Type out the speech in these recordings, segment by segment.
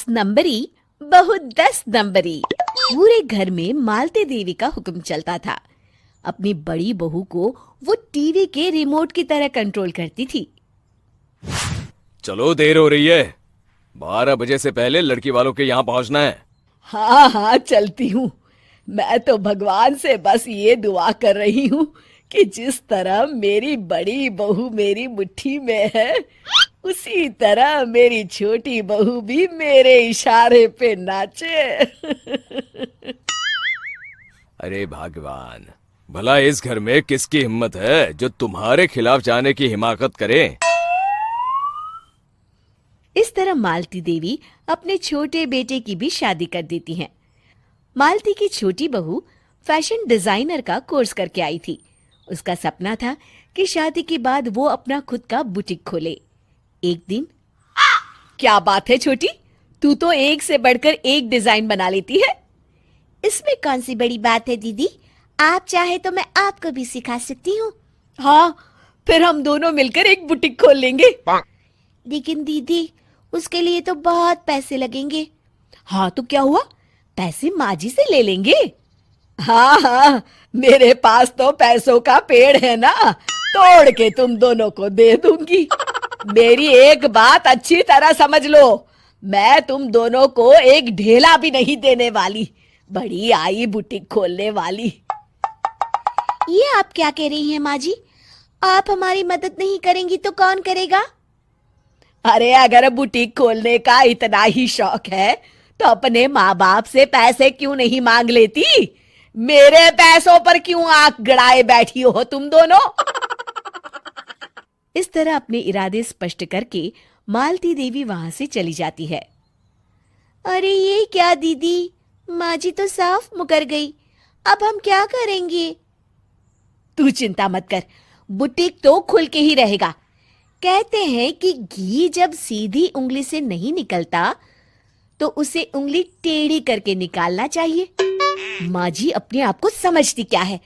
नंबरी बहू 10 नंबरी। पूरे घर में मालती देवी का हुक्म चलता था। अपनी बड़ी बहू को वो टीवी के रिमोट की तरह कंट्रोल करती थी। चलो, देर हो रही है। 12 बजे से पहले लड़की वालों के यहाँ पहुंचना है। हाँ हाँ, चलती हूँ। मैं तो भगवान से बस ये दुआ कर रही हूँ कि जिस तरह मेरी बड़ी बहू मेरी मुट्ठी में है, उसी तरह मेरी छोटी बहू भी मेरे इशारे पे नाचे। अरे भगवान, भला इस घर में किसकी हिम्मत है जो तुम्हारे खिलाफ जाने की हिमाकत करे। इस तरह मालती देवी अपने छोटे बेटे की भी शादी कर देती हैं। मालती की छोटी बहू फैशन डिजाइनर का कोर्स करके आई थी। उसका सपना था कि शादी के बाद वो अपना खुद का बुटीक खोले। एक दिन, क्या बात है छोटी, तू तो एक से बढ़कर एक डिजाइन बना लेती है। इसमें कौन सी बड़ी बात है दीदी? आप चाहे तो मैं आपको भी सिखा सकती हूँ। हाँ, फिर हम दोनों मिलकर एक बुटीक खोल लेंगे। लेकिन दीदी, उसके लिए तो बहुत पैसे लगेंगे। हाँ तो क्या हुआ, पैसे माँ जी से ले लेंगे। हाँ हाँ, मेरे पास तो पैसों का पेड़ है ना, तोड़ के तुम दोनों को दे दूंगी। मेरी एक बात अच्छी तरह समझ लो, मैं तुम दोनों को एक ढेला भी नहीं देने वाली। बड़ी आई बुटीक खोलने वाली। ये आप क्या कह रही हैं माँ जी? आप हमारी मदद नहीं करेंगी तो कौन करेगा? अरे अगर बुटीक खोलने का इतना ही शौक है तो अपने माँ बाप से पैसे क्यों नहीं मांग लेती? मेरे पैसों पर क्यों आंख गड़ाए बैठी हो तुम दोनों? इस तरह अपने इरादे स्पष्ट करके मालती देवी वहां से चली जाती है। अरे ये क्या दीदी, माँ जी तो साफ मुकर गई। अब हम क्या करेंगे? तू चिंता मत कर, बुटीक तो खुल के ही रहेगा। कहते हैं कि घी जब सीधी उंगली से नहीं निकलता तो उसे उंगली टेढ़ी करके निकालना चाहिए। माँ जी अपने आप को समझती क्या है?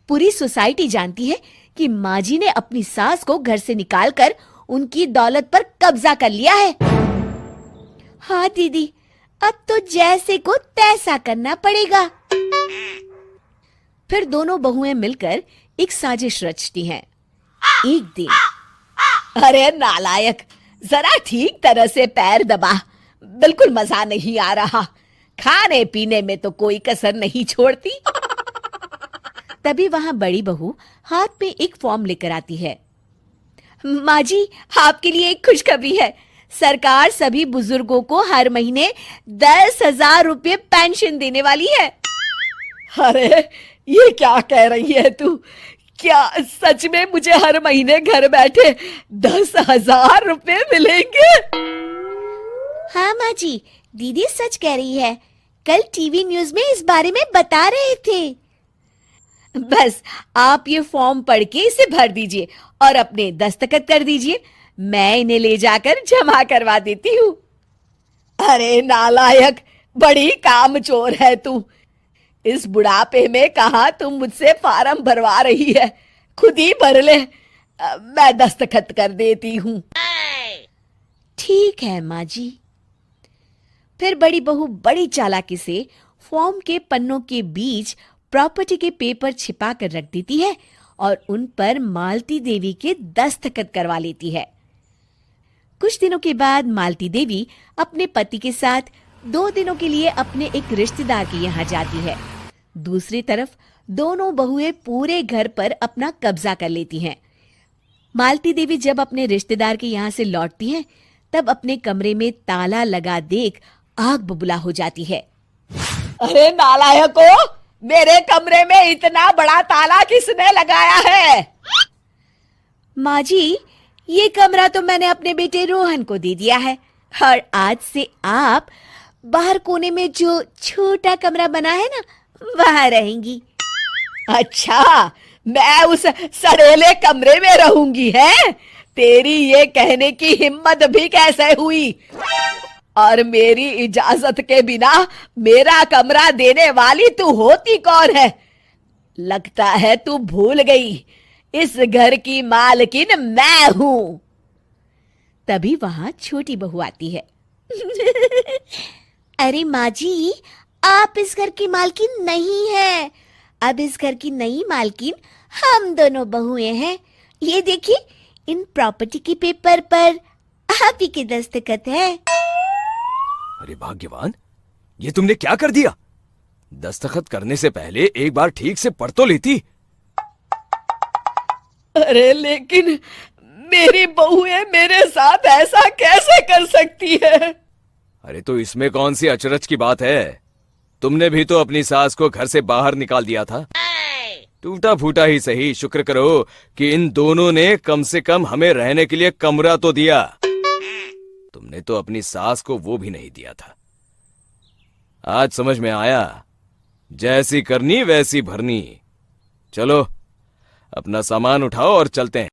पूरी सोसाइटी जानती है कि माँ जी ने अपनी सास को घर से निकालकर उनकी दौलत पर कब्जा कर लिया है। हाँ दीदी, अब तो जैसे को तैसा करना पड़ेगा। फिर दोनों बहुएं मिलकर एक साजिश रचती हैं। एक दिन, अरे नालायक, जरा ठीक तरह से पैर दबा, बिल्कुल मजा नहीं आ रहा। खाने पीने में तो कोई कसर नहीं छोड़ती। तभी वहां बड़ी बहू हाथ में एक फॉर्म लेकर आती है। माँ जी, आपके लिए एक खुशखबरी है। सरकार सभी बुजुर्गों को हर महीने 10,000 रुपये पेंशन देने वाली है। अरे ये क्या कह रही है तू? क्या सच में मुझे हर महीने घर बैठे 10,000 रुपये मिलेंगे? हाँ माँ जी, दीदी सच कह रही है। कल टीवी न्यूज में इस बारे में बता रहे थे। बस आप ये फॉर्म पढ़ के इसे भर दीजिए और अपने दस्तखत कर दीजिए। मैं इन्हें ले जाकर जमा करवा देती हूँ। अरे नालायक, बड़ी कामचोर है तू। इस बुढ़ापे में कहाँ तुम मुझसे फार्म भरवा रही है? खुद ही भर ले, मैं दस्तखत कर देती हूँ। ठीक है माँ जी। फिर बड़ी बहू बड़ी चालाकी से फॉर्म के पन्नों के बीच प्रॉपर्टी के पेपर छिपा कर रख देती है और उन पर मालती देवी के दस्तखत करवा लेती है। कुछ दिनों के बाद मालती देवी अपने पति के साथ 2 दिनों के लिए अपने एक रिश्तेदार के यहाँ जाती है। दूसरी तरफ दोनों बहुएं पूरे घर पर अपना कब्जा कर लेती हैं। मालती देवी जब अपने रिश्तेदार के यहाँ से लौटती हैं, तब अपने कमरे में ताला लगा देख आग बबूला हो जाती है। अरे नालायको, मेरे कमरे में इतना बड़ा ताला किसने लगाया है? माँ जी, ये कमरा तो मैंने अपने बेटे रोहन को दे दिया है और आज से आप बाहर कोने में जो छोटा कमरा बना है ना, वहां रहेंगी। अच्छा, मैं उस सड़ेले कमरे में रहूंगी है? तेरी ये कहने की हिम्मत भी कैसे हुई? और मेरी इजाजत के बिना मेरा कमरा देने वाली तू होती कौन है? लगता है तू भूल गई, इस घर की मालकिन मैं हूं। तभी वहां छोटी बहू आती है। अरे माँ जी, आप इस घर की मालकिन नहीं है। अब इस घर की नई मालकिन हम दोनों बहुएं हैं। ये देखिए, इन प्रॉपर्टी के पेपर पर आप ही के दस्तखत है। अरे भाग्यवान, ये तुमने क्या कर दिया? दस्तखत करने से पहले एक बार ठीक से पढ़ तो लेती। अरे लेकिन मेरी बहुएं मेरे साथ ऐसा कैसे कर सकती है? अरे तो इसमें कौन सी अचरज की बात है? तुमने भी तो अपनी सास को घर से बाहर निकाल दिया था। टूटा फूटा ही सही, शुक्र करो कि इन दोनों ने कम से कम हमें रहने के लिए कमरा तो दिया। तुमने तो अपनी सास को वो भी नहीं दिया था। आज समझ में आया, जैसी करनी वैसी भरनी। चलो, अपना सामान उठाओ और चलते हैं।